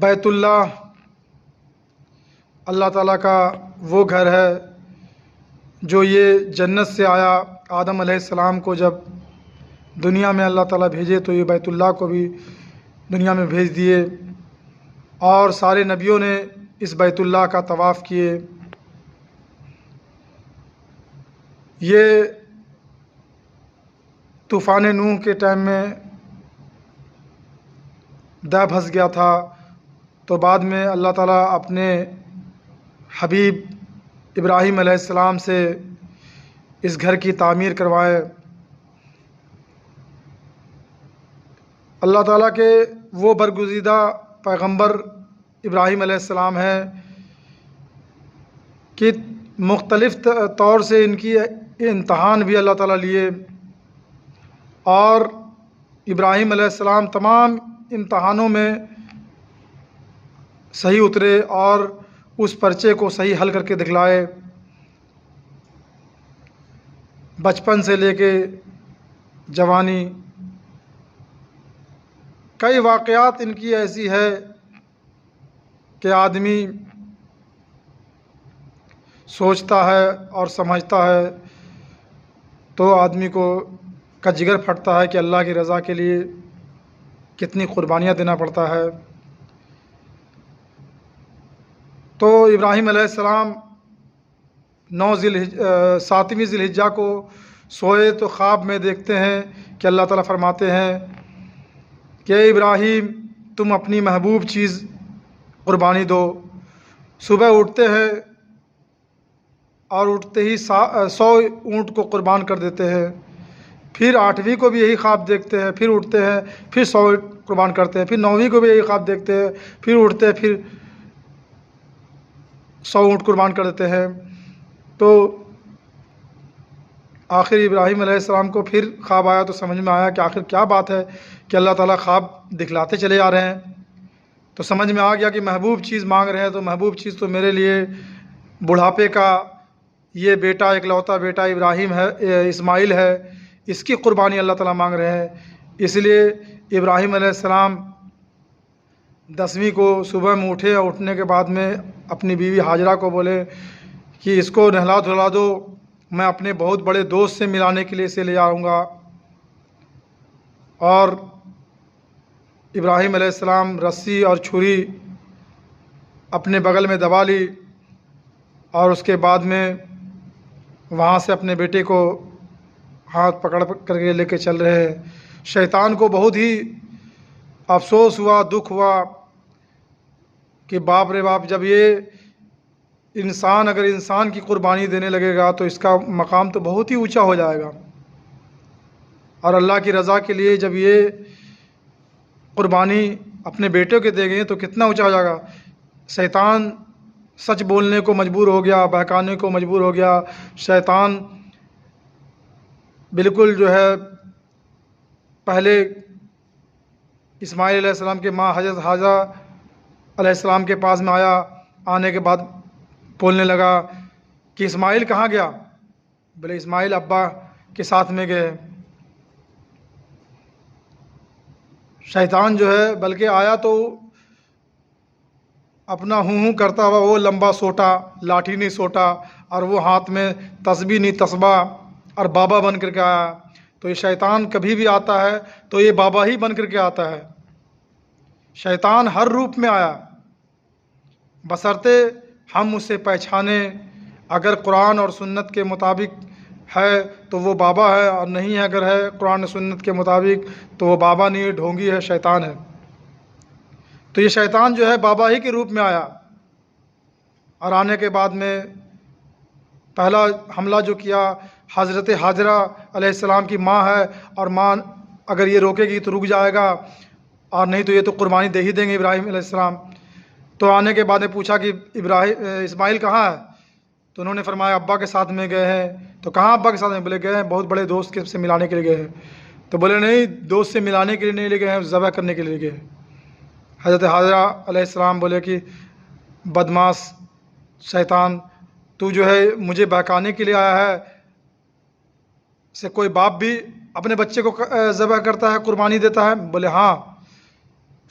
بیت اللہ اللہ تعالیٰ کا وہ گھر ہے جو یہ جنت سے آیا۔ آدم علیہ السلام کو جب دنیا میں اللہ تعالیٰ بھیجے تو یہ بیت اللہ کو بھی دنیا میں بھیج دیے، اور سارے نبیوں نے اس بیت اللہ کا طواف کیے۔ یہ طوفان نوح کے ٹائم میں دہ پھنس گیا تھا، تو بعد میں اللہ تعالیٰ اپنے حبیب ابراہیم علیہ السلام سے اس گھر کی تعمیر کروائے۔ اللہ تعالیٰ کے وہ برگزیدہ پیغمبر ابراہیم علیہ السلام ہیں کہ مختلف طور سے ان کی امتحان بھی اللہ تعالیٰ لیے، اور ابراہیم علیہ السلام تمام امتحانوں میں صحیح اترے اور اس پرچے کو صحیح حل کر کے دکھلائے۔ بچپن سے لے کے جوانی کئی واقعات ان کی ایسی ہے کہ آدمی سوچتا ہے اور سمجھتا ہے تو آدمی کا جگر پھٹتا ہے کہ اللہ کی رضا کے لیے کتنی قربانیاں دینا پڑتا ہے۔ تو ابراہیم علیہ السلام 7ویں ذی الحجہ کو سوئے تو خواب میں دیکھتے ہیں کہ اللہ تعالیٰ فرماتے ہیں کہ اے ابراہیم تم اپنی محبوب چیز قربانی دو۔ صبح اٹھتے ہیں اور اٹھتے ہی 100 اونٹ کو قربان کر دیتے ہیں، پھر 8ویں کو بھی یہی خواب دیکھتے ہیں، پھر اٹھتے ہیں پھر 100 قربان کرتے ہیں، پھر 9ویں کو بھی یہی خواب دیکھتے ہیں، پھر اٹھتے ہیں پھر 100 اونٹ قربان کر دیتے ہیں۔ تو آخر ابراہیم علیہ السلام کو پھر خواب آیا تو سمجھ میں آیا کہ آخر کیا بات ہے کہ اللہ تعالیٰ خواب دکھلاتے چلے جا رہے ہیں۔ تو سمجھ میں آ گیا کہ محبوب چیز مانگ رہے ہیں، تو محبوب چیز تو میرے لیے بڑھاپے کا یہ بیٹا، اکلوتا بیٹا ابراہیم ہے، اسماعیل ہے، اس کی قربانی اللہ تعالیٰ مانگ رہے ہیں۔ اس لیے ابراہیم علیہ السلام 10ویں کو صبح میں اٹھے، اور اٹھنے کے بعد میں اپنی بیوی ہاجرہ کو بولے کہ اس کو نہلا دھلا دو، میں اپنے بہت بڑے دوست سے ملانے کے لیے اسے لے آؤں گا۔ اور ابراہیم علیہ السلام رسی اور چھری اپنے بغل میں دبا لی، اور اس کے بعد میں وہاں سے اپنے بیٹے کو ہاتھ پکڑ کر کے لے کے چل رہے ہیں۔ شیطان کو بہت ہی افسوس ہوا، دکھ ہوا کہ باپ رے باپ، جب یہ انسان اگر انسان کی قربانی دینے لگے گا تو اس کا مقام تو بہت ہی اونچا ہو جائے گا، اور اللہ کی رضا کے لیے جب یہ قربانی اپنے بیٹے کے دے گئے تو کتنا اونچا ہو جائے گا۔ شیطان سچ بولنے کو مجبور ہو گیا، بہکانے کو مجبور ہو گیا۔ شیطان بالکل جو ہے پہلے اسماعیل علیہ السلام کے ماں حضرت حاجرہ علیہ السلام کے پاس میں آیا، آنے کے بعد بولنے لگا کہ اسماعیل کہاں گیا؟ بولے اسماعیل ابا کے ساتھ میں گئے۔ شیطان جو ہے بلکہ آیا تو اپنا ہوں کرتا ہوا وہ لمبا سوٹا، لاٹھی نہیں سوٹا، اور وہ ہاتھ میں تسبیح نہیں تسبیح، اور بابا بن کر کے آیا۔ تو یہ شیطان کبھی بھی آتا ہے تو یہ بابا ہی بن کر کے آتا ہے۔ شیطان ہر روپ میں آیا، بشرطے ہم اسے پہچانے۔ اگر قرآن اور سنت کے مطابق ہے تو وہ بابا ہے، اور نہیں ہے اگر ہے قرآن و سنت کے مطابق تو وہ بابا نہیں ہے، ڈھونگی ہے، شیطان ہے۔ تو یہ شیطان جو ہے بابا ہی کے روپ میں آیا، اور آنے کے بعد میں پہلا حملہ جو کیا، حضرت حاجرہ علیہ السلام کی ماں ہے، اور ماں اگر یہ روکے گی تو رک جائے گا، اور نہیں تو یہ تو قربانی دے ہی دیں گے ابراہیم علیہ السلام۔ تو آنے کے بعد نے پوچھا کہ اسماعیل کہاں ہے؟ تو انہوں نے فرمایا ابا کے ساتھ میں گئے ہیں۔ تو کہاں ابا کے ساتھ میں؟ بولے گئے ہیں بہت بڑے دوست سے ملانے کے لیے گئے ہیں۔ تو بولے نہیں، دوست سے ملانے کے لیے نہیں لے گئے ہیں، ذبح کرنے کے لیے گئے ہیں۔ حضرت حاجرہ علیہ السلام بولے کہ بدماش شیطان، تو جو ہے مجھے بہکانے کے لیے آیا ہے؟ سے کوئی باپ بھی اپنے بچے کو ذبح کرتا ہے، قربانی دیتا ہے؟ بولے ہاں۔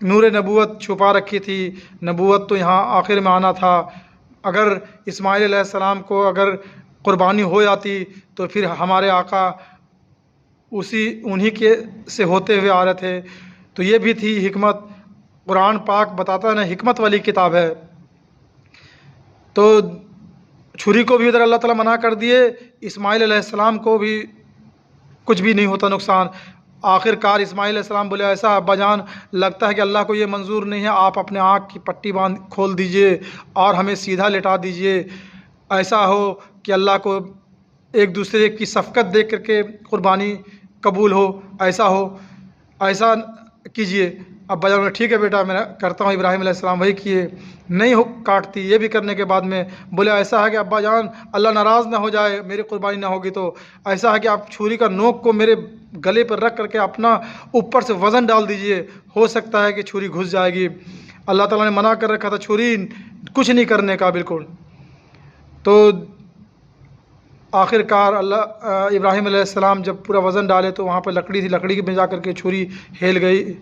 نور نبوت چھپا رکھی تھی، نبوت تو یہاں آخر میں آنا تھا۔ اگر اسماعیل علیہ السلام کو اگر قربانی ہو جاتی تو پھر ہمارے آقا انہی کے سے ہوتے ہوئے آ رہے تھے۔ تو یہ بھی تھی حکمت۔ قرآن پاک بتاتا ہے نا، حکمت والی کتاب ہے۔ تو چھری کو بھی ادھر اللہ تعالیٰ منع کر دیے، اسماعیل علیہ السلام کو بھی کچھ بھی نہیں ہوتا نقصان۔ آخر کار اسماعیل علیہ السلام بولے ایسا ابا جان لگتا ہے کہ اللہ کو یہ منظور نہیں ہے، آپ اپنے آنکھ کی پٹی کھول دیجئے اور ہمیں سیدھا لٹا دیجئے، ایسا ہو کہ اللہ کو ایک دوسرے کی شفقت دیکھ کر کے قربانی قبول ہو، ایسا کیجئے۔ ابا جان بولے ٹھیک ہے بیٹا میں کرتا ہوں۔ ابراہیم علیہ السلام وہی کیے، نہیں کاٹتی۔ یہ بھی کرنے کے بعد میں بولے ایسا ہے کہ ابا جان اللہ ناراض نہ ہو جائے، میری قربانی نہ ہوگی تو ایسا ہے کہ آپ چھری کا نوک کو میرے گلے پر رکھ کر کے اپنا اوپر سے وزن ڈال دیجئے، ہو سکتا ہے کہ چھری گھس جائے گی۔ اللہ تعالیٰ نے منع کر رکھا تھا چھری کچھ نہیں کرنے کا بالکل۔ تو آخر کار ابراہیم علیہ السلام جب پورا وزن ڈالے تو وہاں پہ لکڑی تھی، لکڑی میں جا کر کے چھری ہل گئی،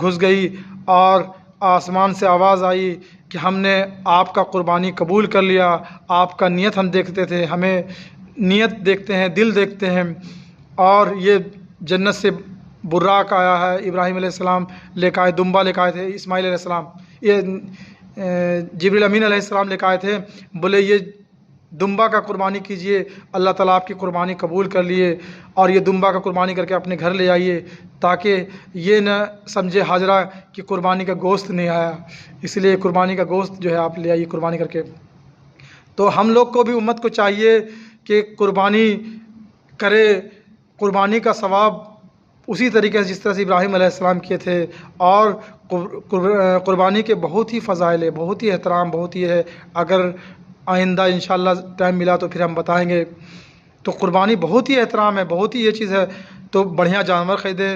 گھس گئی، اور آسمان سے آواز آئی کہ ہم نے آپ کا قربانی قبول کر لیا۔ آپ کا نیت ہم دیکھتے تھے، ہمیں نیت دیکھتے ہیں، دل دیکھتے ہیں۔ اور یہ جنت سے براق آیا ہے، ابراہیم علیہ السلام لے کے آئے، دمبا لے کے آئے تھے اسماعیل علیہ السلام، یہ جبریل امین علیہ السلام لے کے آئے تھے، بولے یہ دمبا کا قربانی کیجئے، اللہ تعالیٰ آپ کی قربانی قبول کر لیے، اور یہ دمبا کا قربانی کر کے اپنے گھر لے آئیے، تاکہ یہ نہ سمجھے حاجرہ کہ قربانی کا گوشت نہیں آیا، اس لیے قربانی کا گوشت جو ہے آپ لے آئیے قربانی کر کے۔ تو ہم لوگ کو بھی امت کو چاہیے کہ قربانی کرے، قربانی کا ثواب اسی طریقے سے جس طرح سے ابراہیم علیہ السلام کیے تھے۔ اور قربانی کے بہت ہی فضائل ہے، بہت ہی احترام، بہت ہی ہے، اگر آئندہ انشاءاللہ ٹائم ملا تو پھر ہم بتائیں گے۔ تو قربانی بہت ہی احترام ہے، بہت ہی یہ چیز ہے۔ تو بڑھیا جانور خریدے،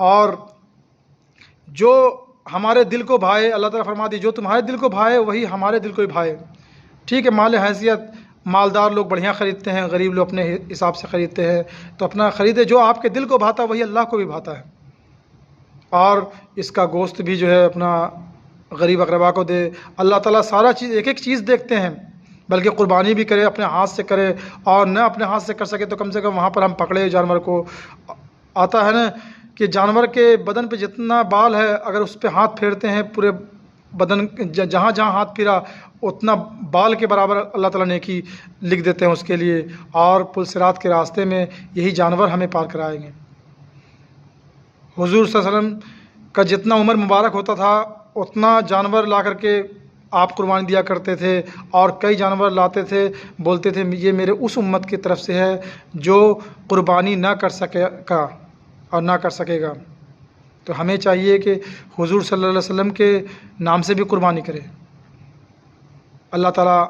اور جو ہمارے دل کو بھائے، اللہ تعالیٰ فرما دی جو تمہارے دل کو بھائے وہی ہمارے دل کو بھی بھائے۔ ٹھیک ہے، مال حیثیت مالدار لوگ بڑھیا خریدتے ہیں، غریب لوگ اپنے حساب سے خریدتے ہیں، تو اپنا خریدے، جو آپ کے دل کو بھاتا وہی اللہ کو بھی بھاتا ہے۔ اور اس کا گوشت بھی جو ہے اپنا غریب اقربا کو دے۔ اللہ تعالیٰ سارا چیز ایک ایک چیز دیکھتے ہیں، بلکہ قربانی بھی کرے اپنے ہاتھ سے کرے، اور نہ اپنے ہاتھ سے کر سکے تو کم سے کم وہاں پر ہم پکڑے جانور کو۔ آتا ہے نا کہ جانور کے بدن پہ جتنا بال ہے اگر اس پہ ہاتھ پھیرتے ہیں، پورے بدن جہاں جہاں ہاتھ پھرا اتنا بال کے برابر اللہ تعالیٰ نیکی لکھ دیتے ہیں اس کے لیے، اور پل صراط کے راستے میں یہی جانور ہمیں پار کرائیں گے۔ حضور صلی اللہ علیہ وسلم کا جتنا عمر مبارک ہوتا تھا اتنا جانور لا کر کے آپ قربانی دیا کرتے تھے، اور کئی جانور لاتے تھے، بولتے تھے یہ میرے اس امت کی طرف سے ہے جو قربانی نہ کر سکے گا اور نہ کر سکے گا۔ تو ہمیں چاہیے کہ حضور صلی اللہ علیہ وسلم کے نام سے بھی قربانی کرے۔ اللہ تعالیٰ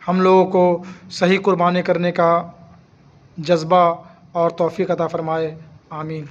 ہم لوگوں کو صحیح قربانی کرنے کا جذبہ اور توفیق عطا فرمائے، آمین۔